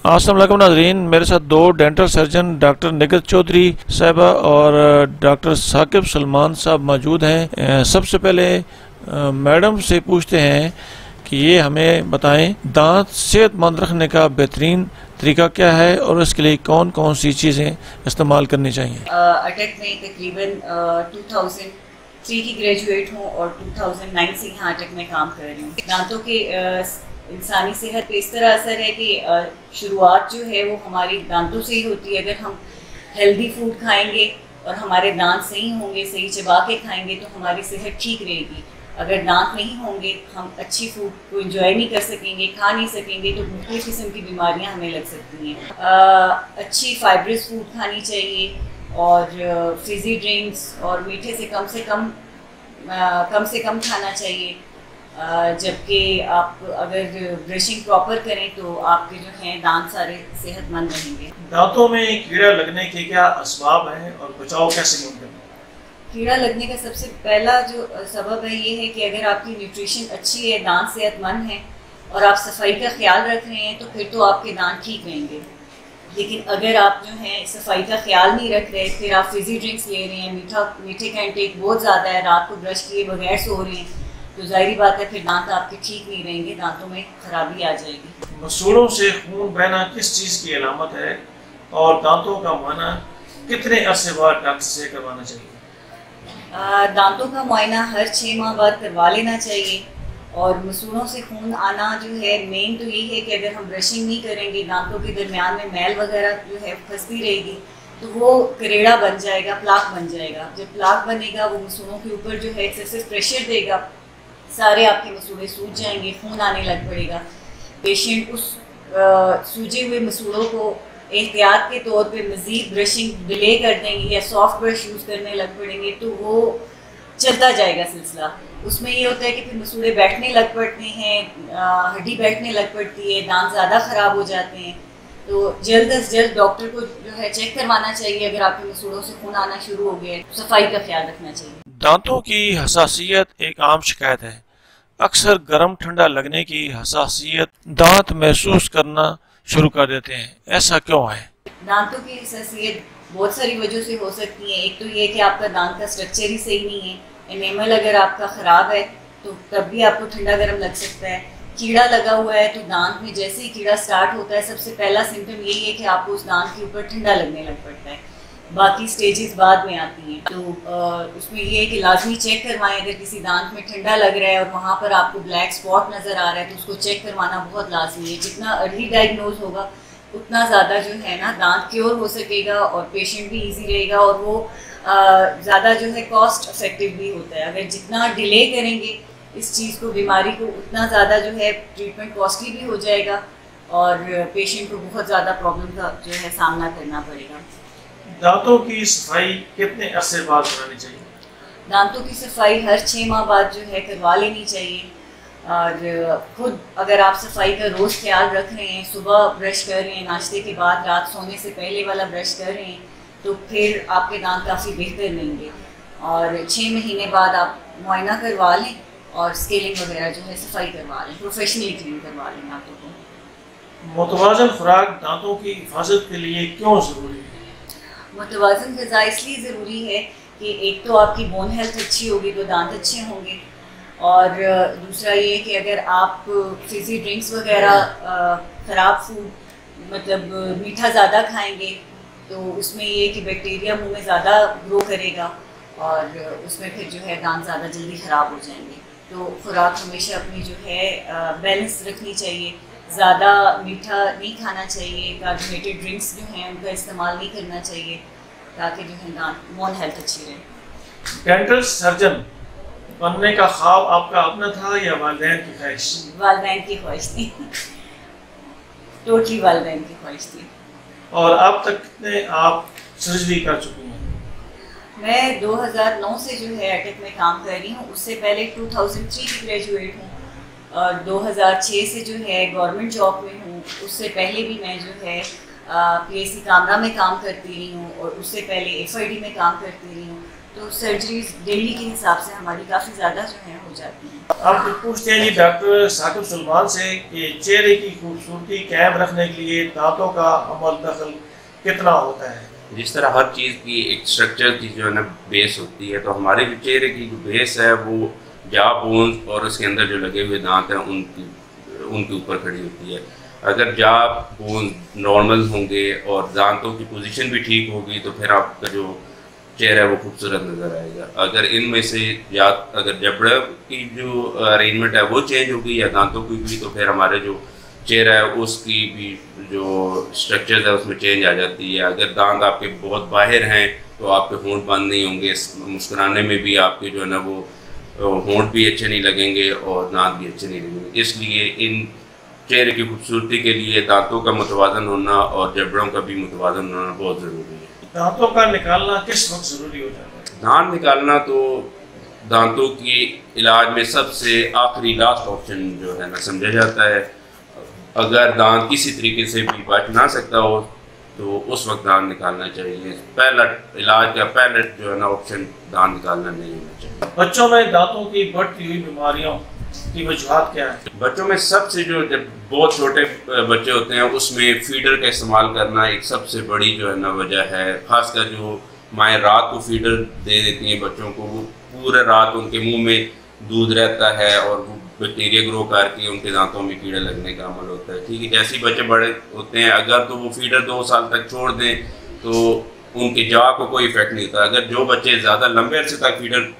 अस्सलाम वालेकुम नाज़रीन, मेरे साथ दो डेंटल सर्जन डॉक्टर निगत चौधरी साहिबा और डॉक्टर साकिब सलमान साहब मौजूद हैं। सबसे पहले मैडम से पूछते हैं कि ये हमें बताएं दांत सेहतमंद रखने का बेहतरीन तरीका क्या है और इसके लिए कौन कौन सी चीज़ें इस्तेमाल करनी चाहिए। अटक में तकरीबन 2003 की ग्रेजुएट हूँ और 2009 से यहाँ अटक में काम कर रही हूँ। दांतों के इंसानी सेहत पे इस तरह असर है कि शुरुआत जो है वो हमारी दांतों से ही होती है। अगर हम हेल्दी फूड खाएंगे और हमारे दांत सही होंगे, सही चबा के खाएंगे तो हमारी सेहत ठीक रहेगी। अगर दांत नहीं होंगे, हम अच्छी फूड को एंजॉय नहीं कर सकेंगे, खा नहीं सकेंगे तो मुख्तलिफ किस्म की बीमारियां हमें लग सकती हैं। अच्छी फाइब्रस फूड खानी चाहिए और फिजी ड्रिंक्स और मीठे से कम खाना चाहिए। जबकि आप अगर ब्रशिंग प्रॉपर करें तो आपके जो हैं दांत सारे सेहतमंद रहेंगे। दांतों में कीड़ा लगने के क्या असबाब हैं और बचाव कैसे मुमकिन है? कीड़ा लगने का सबसे पहला जो सबब है ये है कि अगर आपकी न्यूट्रिशन अच्छी है, दांत सेहतमंद हैं और आप सफाई का ख्याल रख रहे हैं तो फिर तो आपके दांत ठीक रहेंगे। लेकिन अगर आप जो है सफाई का ख्याल नहीं रख रहे, फिर आप फिजी ड्रिंक्स ले रहे हैं, मीठे का इंटेक बहुत ज़्यादा है, रात को ब्रश किए बगैर सो रहे हैं, तो जाहिर बात है फिर दांत आपके ठीक नहीं रहेंगे, दांतों में खराबी आ जाएगी। मसूड़ों से खून बहना किस चीज़ की अलामत है और दांतों का मुआयना कितने अरसे बाद डॉक्टर से करवाना चाहिए? दांतों का मुआयना हर 6 माह बाद करवा लेना चाहिए। और मसूड़ों से खून आना जो है मेन तो यही है कि अगर हम ब्रशिंग नहीं करेंगे, दांतों के दरमियान में मैल वगैरह जो है फंसती रहेगी तो वो करेड़ा बन जाएगा, प्लाक बन जाएगा। जब प्लाक बनेगा वो मसूड़ों के ऊपर जो है एक्सेसिव प्रेशर देगा, सारे आपके मसूड़े सूज जाएंगे, खून आने लग पड़ेगा। पेशेंट उस सूजे हुए मसूड़ों को एहतियात के तौर पे मज़ीद ब्रशिंग डिले कर देंगे या सॉफ्ट ब्रश यूज़ करने लग पड़ेंगे तो वो चलता जाएगा सिलसिला। उसमें ये होता है कि फिर मसूड़े बैठने लग पड़ते हैं, हड्डी बैठने लग पड़ती है, दांत ज़्यादा ख़राब हो जाते हैं। तो जल्द अज जल्द डॉक्टर को जो है चेक करवाना चाहिए। अगर आपके मसूड़ों से खून आना शुरू हो गया है, सफाई का ख्याल रखना चाहिए। दांतों की हसासियत एक आम शिकायत है। अक्सर गर्म ठंडा लगने की हसासियत दांत महसूस करना शुरू कर देते हैं, ऐसा क्यों है? दांतों की हसासियत बहुत सारी वजह से हो सकती है। एक तो ये कि आपका दांत का स्ट्रक्चर ही सही नहीं है, एनेमल अगर आपका ख़राब है तो तब भी आपको ठंडा गर्म लग सकता है। कीड़ा लगा हुआ है तो दांत में जैसे ही कीड़ा स्टार्ट होता है सबसे पहला सिम्टम यही है कि आपको उस दांत के ऊपर ठंडा लगने लग पड़ता है। बाकी स्टेजेस बाद में आती हैं। तो उसमें ये है कि लाजमी चेक करवाएं। अगर किसी दांत में ठंडा लग रहा है और वहाँ पर आपको ब्लैक स्पॉट नज़र आ रहा है तो उसको चेक करवाना बहुत लाजमी है। जितना अर्ली डायग्नोज होगा उतना ज़्यादा जो है ना दांत क्योर हो सकेगा और पेशेंट भी इजी रहेगा और वो ज़्यादा जो है कॉस्ट इफेक्टिव भी होता है। अगर जितना डिले करेंगे इस चीज़ को, बीमारी को, उतना ज़्यादा जो है ट्रीटमेंट कॉस्टली भी हो जाएगा और पेशेंट को बहुत ज़्यादा प्रॉब्लम का जो है सामना करना पड़ेगा। दांतों की सफाई कितने अरसे बाद करानी चाहिए? दांतों की सफाई हर 6 माह बाद जो है करवा लेनी चाहिए। और खुद अगर आप सफाई का रोज़ ख्याल रख रहे हैं, सुबह ब्रश कर रहे हैं, नाश्ते के बाद, रात सोने से पहले वाला ब्रश कर रहे हैं तो फिर आपके दांत काफ़ी बेहतर रहेंगे। और 6 महीने बाद आप मुआयना करवा लें और स्केलिंग वगैरह जो है सफाई करवा लें, प्रोफेशनली क्लीन करवा लें दांतों को। मुतवाज़िन खुराक दांतों की हिफाजत के लिए क्यों ज़रूरी है? मुतवाज़िन ग़िज़ा इसलिए ज़रूरी है कि एक तो आपकी बोन हेल्थ अच्छी होगी तो दांत अच्छे होंगे और दूसरा ये कि अगर आप फिजी ड्रिंक्स वगैरह, ख़राब फूड मतलब मीठा ज़्यादा खाएंगे तो उसमें ये कि बैक्टीरिया मुंह में ज़्यादा ग्रो करेगा और उसमें फिर जो है दांत ज़्यादा जल्दी ख़राब हो जाएंगे। तो खुराक हमेशा अपनी जो है बैलेंस रखनी चाहिए। ज़्यादा मीठा नहीं खाना चाहिए, कार्बोनेटेड ड्रिंक्स जो हैं उनका इस्तेमाल नहीं करना चाहिए ताकि जो है दांत बोन हेल्थ अच्छी रहे। डेंटल सर्जन बनने का ख्वाब आपका अपना था या वालिदैन की ख्वाहिश? वालिदैन की ख्वाहिश थी, टोटली वालिदैन की ख्वाहिश थी। और अब तक कितने आप सर्जरी कर चुकी हैं? मैं 2009 से जो है अटक में काम कर रही हूँ। उससे पहले 2003 की ग्रेजुएट हूँ और 2006 से जो है गवर्नमेंट जॉब में हूँ। उससे पहले भी मैं जो है PSC कामरा में काम करती रही हूँ और उससे पहले FID में काम करती रही हूँ। तो सर्जरीज डेली के हिसाब से हमारी काफ़ी ज़्यादा जो है हो जाती हैं। आप पूछते हैं जी डॉक्टर साकिब सलमान से कि चेहरे की खूबसूरती कायम रखने के लिए दांतों का अमल दखल कितना होता है? जिस तरह हर चीज़ की एक स्ट्रक्चर की जो है ना बेस होती है, तो हमारे भी चेहरे की जो बेस है वो जॉ बोन्स और उसके अंदर जो लगे हुए दांत हैं उनके ऊपर खड़ी होती है। अगर जॉ बोन्स नॉर्मल होंगे और दांतों की पोजीशन भी ठीक होगी तो फिर आपका जो चेहरा है वो खूबसूरत नज़र आएगा। अगर इनमें से या अगर जबड़े की जो अरेंजमेंट है वो चेंज होगी या दांतों की भी, तो फिर हमारे जो चेहरा है उसकी भी जो स्ट्रक्चर है उसमें चेंज आ जाती है। अगर दांत आपके बहुत बाहर हैं तो आपके होंठ बंद नहीं होंगे, मुस्कुराने में भी आपके जो है ना वो होंठ भी अच्छे नहीं लगेंगे और दांत भी अच्छे नहीं लगेंगे। इसलिए इन चेहरे की खूबसूरती के लिए दांतों का मुतवाज़न होना और जबड़ों का भी मुतवाज़न होना बहुत ज़रूरी है। दांतों का निकालना किस वक्त ज़रूरी हो जाता है? दांत निकालना तो दांतों के इलाज में सबसे आखिरी लास्ट ऑप्शन जो है ना समझा जाता है। अगर दांत किसी तरीके से भी बच ना सकता हो तो उस वक्त दांत निकालना चाहिए। पहला इलाज का पहले जो है ना ऑप्शन दांत निकालना नहीं होना चाहिए। बच्चों में दांतों की बढ़ती हुई बीमारियों की वजूहत क्या है? बच्चों में सबसे जो जब बहुत छोटे बच्चे होते हैं उसमें फीडर का इस्तेमाल करना एक सबसे बड़ी जो है ना वजह है। खासकर जो माएँ रात को फीडर दे देती हैं बच्चों को, वो पूरे रात उनके मुंह में दूध रहता है और वो बैक्टीरिया ग्रो करके उनके दांतों में कीड़े लगने का अमल होता है। ठीक है, जैसे ही बच्चे बड़े होते हैं अगर तो वो फीडर 2 साल तक छोड़ दें तो उनके जॉ को कोई इफेक्ट नहीं होता। अगर जो बच्चे ज़्यादा लंबे अरसे तक फीडर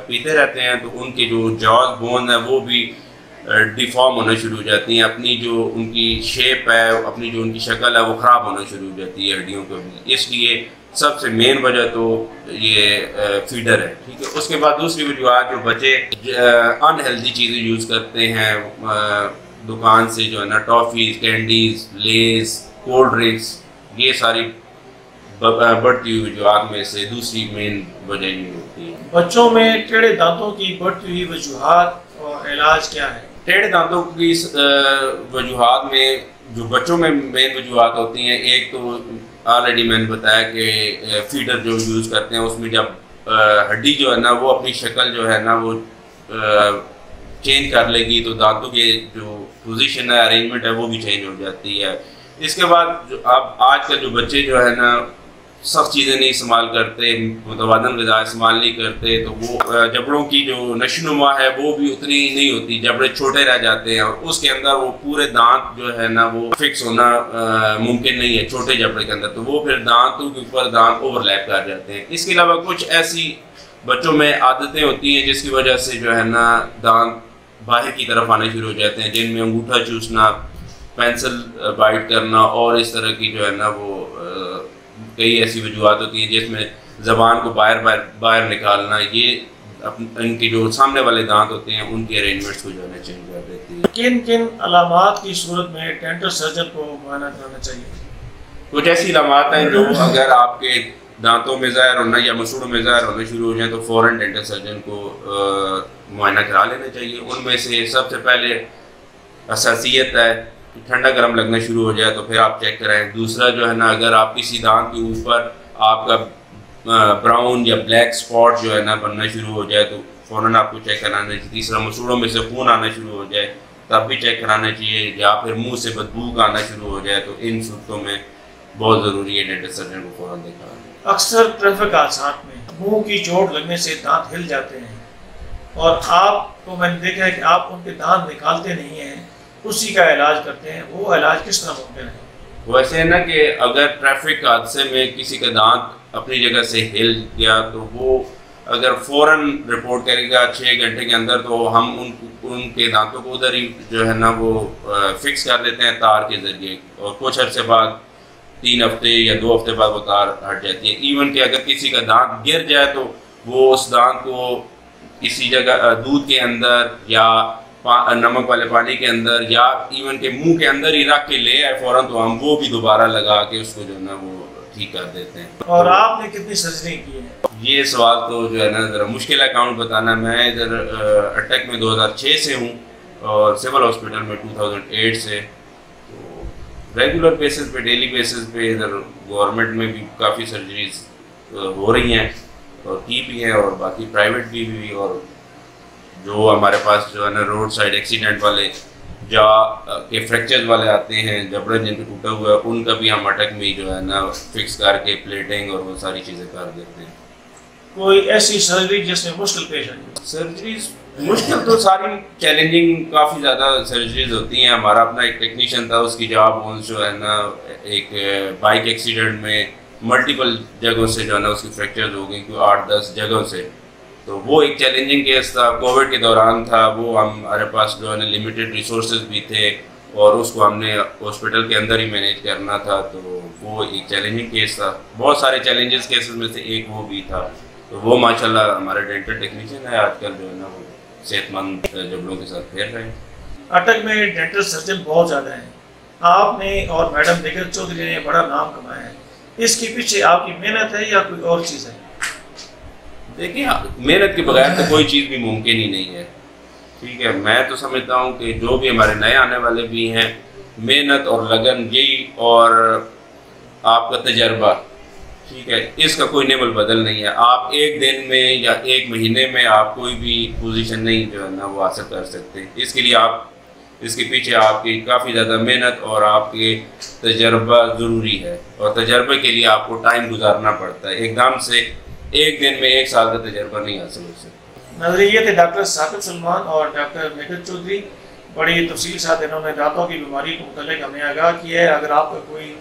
पीते रहते हैं तो उनकी जो जॉज बोन है वो भी डिफॉर्म होना शुरू हो जाती हैं। अपनी जो उनकी शेप है, अपनी जो उनकी शक्ल है वो ख़राब होना शुरू हो जाती है हड्डियों को भी। इसलिए सबसे मेन वजह तो ये फीडर है। ठीक है, उसके बाद दूसरी वजह जो बच्चे अनहेल्दी चीज़ें यूज़ करते हैं दुकान से जो है ना, toffees, candies, less, cold drinks, ये सारी बढ़ती हुई वजूहत में से दूसरी मेन वजह ये होती है। बच्चों में टेढ़े दांतों की बढ़ती हुई वजूहत और इलाज क्या है? टेढ़े दांतों की वजूहत में जो बच्चों में मेन वजूहत होती हैं, एक तो ऑलरेडी मैंने बताया कि फीडर जो यूज़ करते हैं उसमें जब हड्डी जो है ना वो अपनी शक्ल जो है ना वो चेंज कर लेगी तो दांतों के जो पोजीशन है, अरेंजमेंट है वो भी चेंज हो जाती है। इसके बाद जो अब आज के जो बच्चे जो है ना सख्त चीज़ें नहीं इस्तेमाल करते, मुतवाज़न ग़िज़ा इस्तेमाल नहीं करते, तो वो जबड़ों की जो नशोनुमा है वो भी उतनी नहीं होती, जबड़े छोटे रह जाते हैं और उसके अंदर वो पूरे दांत जो है ना वो फिक्स होना मुमकिन नहीं है छोटे जबड़े के अंदर, तो वो फिर दांतों के ऊपर दांत ओवरलैप कर जाते हैं। इसके अलावा कुछ ऐसी बच्चों में आदतें होती हैं जिसकी वजह से जो है ना दांत बाहर की तरफ आने शुरू हो जाते हैं, जिनमें अंगूठा चूसना, पेंसिल बाइट करना और इस तरह की जो है ना वो कई ऐसी वजूहत होती हैं जिसमें ज़बान को बाहर निकालना, ये इनके जो सामने वाले दांत होते हैं उनकी अरेंजमेंट्स को जो है चेंज कर देती है। किन किन अलामात की सूरत में डेंटल सर्जन को मुआयना कराना चाहिए? कुछ ऐसी अलामात हैं जो अगर आपके दांतों में ज़ाहिर होना या मसूड़ों में ज़ाहिर होना शुरू हो जाए तो फ़ौरन डेंटल सर्जन को मुआयना करा लेना चाहिए। उनमें से सबसे पहले हसासियत है, ठंडा गर्म लगना शुरू हो जाए तो फिर आप चेक कराएं। दूसरा जो है ना, अगर आप किसी दांत के ऊपर आपका ब्राउन या ब्लैक स्पॉट जो है ना बनना शुरू हो जाए तो फ़ौरन आपको चेक कराना चाहिए। तीसरा, मसूड़ों में से खून आना शुरू हो जाए तब भी चेक कराना चाहिए, या फिर मुंह से बदबू का आना शुरू हो जाए तो इन सूरतों में बहुत ज़रूरी है डेंटल सर्जन को फ़ौरन दिखाना। अक्सर ट्रैफिक हादसात में मुंह की चोट लगने से दांत हिल जाते हैं और आपको मैंने देखा है कि आप उनके दांत निकालते नहीं हैं, उसी का इलाज करते हैं। वो इलाज किस तरह मुमकिन है? वैसे है ना कि अगर ट्रैफिक हादसे में किसी का दांत अपनी जगह से हिल गया तो वो अगर फ़ौरन रिपोर्ट करेगा 6 घंटे के अंदर तो हम उनके दांतों को उधर ही जो है ना वो फिक्स कर देते हैं तार के ज़रिए, और कुछ अर्से बाद 3 हफ्ते या 2 हफ्ते बाद वो तार हट जाती है। इवन कि अगर किसी का दांत गिर जाए तो वो उस दांत को किसी जगह दूध के अंदर या नमक वाले पानी के अंदर या इवन के मुंह के अंदर ही रख के ले आए फ़ौरन, तो हम वो भी दोबारा लगा के उसको जो है ना वो ठीक कर देते हैं। और आपने कितनी सर्जरी की है? ये सवाल तो जो है ना ज़रा मुश्किल अकाउंट बताना। मैं इधर अटैक में 2006 से हूँ और सिविल हॉस्पिटल में 2008 से, तो रेगुलर बेसिस पे, डेली बेसिस पे इधर गवर्नमेंट में भी काफ़ी सर्जरीज हो रही हैं। और की भी हैं और बाकी प्राइवेट भी और जो हमारे पास जो है ना रोड साइड एक्सीडेंट वाले या के फ्रैक्चर वाले आते हैं, जबड़ा जिनका टूटा हुआ है, उनका भी हम अटक में जो है ना फिक्स करके प्लेटिंग और वो सारी चीज़ें कर देते हैं। कोई ऐसी सर्जरी जिसमें मुश्किल पेश आई? सर्जरीज मुश्किल तो सारी चैलेंजिंग काफ़ी ज़्यादा सर्जरीज होती हैं। हमारा अपना एक टेक्नीशियन था, उसकी जॉब जो है ना एक बाइक एक्सीडेंट में मल्टीपल जगहों से जो है ना उसकी फ्रैक्चर हो गई, कोई 8-10 जगहों से। तो वो एक चैलेंजिंग केस था, कोविड के दौरान था वो। हमारे पास जो है ना लिमिटेड रिसोर्सेज भी थे और उसको हमने हॉस्पिटल के अंदर ही मैनेज करना था, तो वो एक चैलेंजिंग केस था। बहुत सारे चैलेंजेस केसेस में से एक वो भी था। तो वो माशाल्लाह हमारे डेंटल टेक्नीशियन है आजकल जो है ना वो सेहतमंद जबड़ों के साथ फेर रहे हैं। अटक में डेंटल सर्जन बहुत ज़्यादा हैं। आपने और मैडम निगर चौधरी ने बड़ा नाम कमाया है, इसके पीछे आपकी मेहनत है या कोई और चीज़ है? देखिए, मेहनत के बगैर तो कोई चीज़ भी मुमकिन ही नहीं है। ठीक है, मैं तो समझता हूँ कि जो भी हमारे नए आने वाले भी हैं, मेहनत और लगन यही और आपका तजर्बा, ठीक है, इसका कोई नेमल बदल नहीं है। आप एक दिन में या एक महीने में आप कोई भी पोजीशन नहीं जो है ना वो हासिल कर सकते। इसके लिए आप इसके पीछे आपकी काफ़ी ज़्यादा मेहनत और आपके तजर्बा ज़रूरी है और तजर्बे के लिए आपको टाइम गुजारना पड़ता है। एकदम से एक दिन में 1 साल का तजर्बा नहीं हासिल हो सकता। नजरिए थे डॉक्टर साकिब सलमान और डॉक्टर निगर चौधरी। बड़ी तफसील के साथ इन्होंने दांतों की बीमारी के मुतालिक हमें आगाह किया है। अगर आपका कोई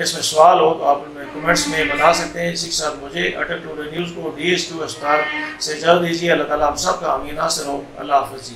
इसमें सवाल हो तो आप कमेंट्स में बता सकते हैं। इसी के साथ मुझे अटक टुडे न्यूज़ को DS2 अस्पताल से इजाज़त दीजिए। अल्लाह ताला हम सब का आमीन नासिर हो। अल्लाह हाफ़िज़।